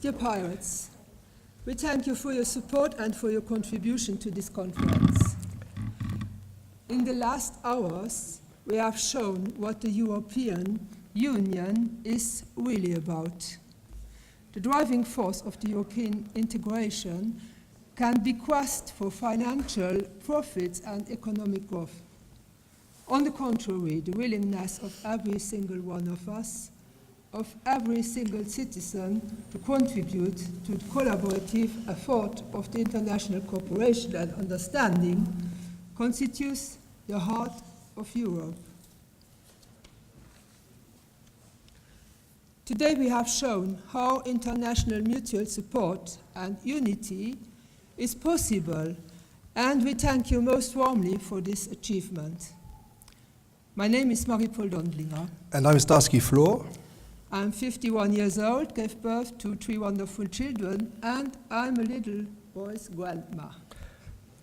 Dear Pirates, we thank you for your support and for your contribution to this conference. In the last hours, we have shown what the European Union is really about. The driving force of the European integration can be quest for financial profits and economic growth. On the contrary, the willingness of every single one of us, of every single citizen to contribute to the collaborative effort of the international cooperation and understanding constitutes the heart of Europe. Today we have shown how international mutual support and unity is possible, and we thank you most warmly for this achievement. My name is Marie-Paul Dondlinger. And I'm Starsky Floor. I'm 51 years old, gave birth to 3 wonderful children, and I'm a little boy's grandma.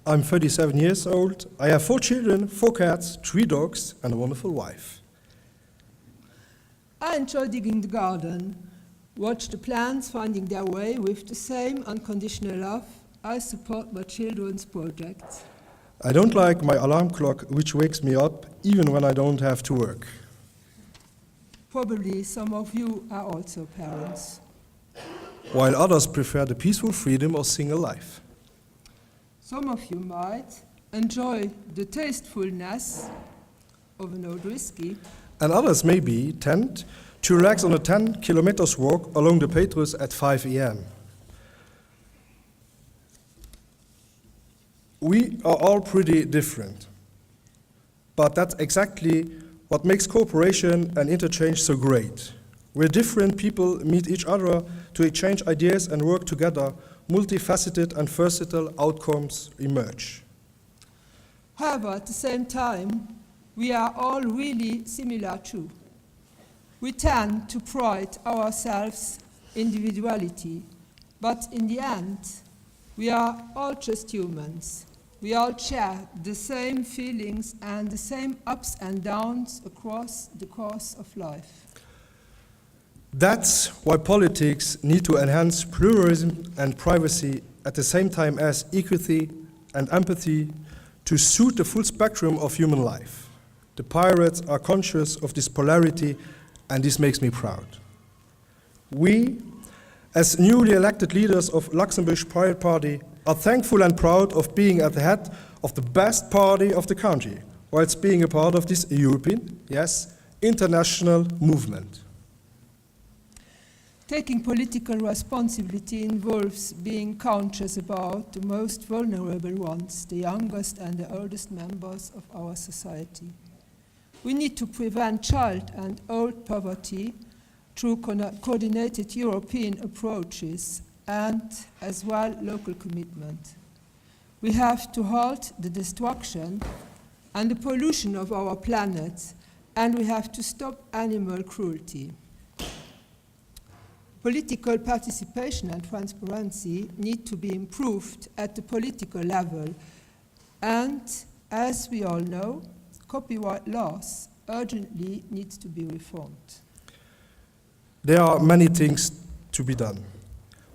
I'm 37 years old. I have 4 children, 4 cats, 3 dogs, and a wonderful wife. I enjoy digging the garden, watch the plants finding their way with the same unconditional love I support my children's projects. I don't like my alarm clock, which wakes me up even when I don't have to work. Probably some of you are also parents. While others prefer the peaceful freedom of single life. Some of you might enjoy the tastefulness of an old whiskey. And others maybe tend to relax on a 10 kilometers walk along the Petrus at 5 a.m. We are all pretty different, but that's exactly what makes cooperation and interchange so great. Where different people meet each other to exchange ideas and work together, multifaceted and versatile outcomes emerge. However, at the same time, we are all really similar too. We tend to pride ourselves individuality, but in the end, we are all just humans. We all share the same feelings and the same ups and downs across the course of life. That's why politics need to enhance pluralism and privacy at the same time as equity and empathy to suit the full spectrum of human life. The Pirates are conscious of this polarity, and this makes me proud. We, as newly elected leaders of Luxembourg's Pirate Party, are thankful and proud of being at the head of the best party of the country, whilst being a part of this European, yes, international movement. Taking political responsibility involves being conscious about the most vulnerable ones, the youngest and the oldest members of our society. We need to prevent child and old poverty through coordinated European approaches and as well local commitment. We have to halt the destruction and the pollution of our planet, and we have to stop animal cruelty. Political participation and transparency need to be improved at the political level, and as we all know, copyright laws urgently need to be reformed. There are many things to be done,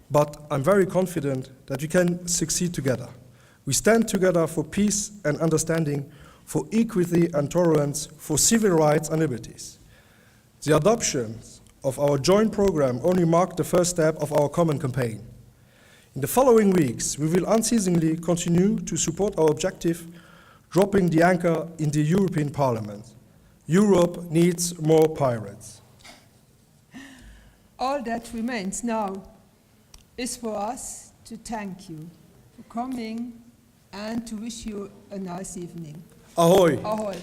but I'm very confident that we can succeed together. We stand together for peace and understanding, for equity and tolerance, for civil rights and liberties. The adoption of our joint program only marked the first step of our common campaign. In the following weeks, we will unceasingly continue to support our objective, dropping the anchor in the European Parliament. Europe needs more pirates. All that remains now is for us to thank you for coming and to wish you a nice evening. Ahoy! Ahoy!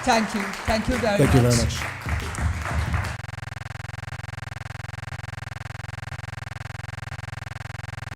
Thank you very much. Thank you very much.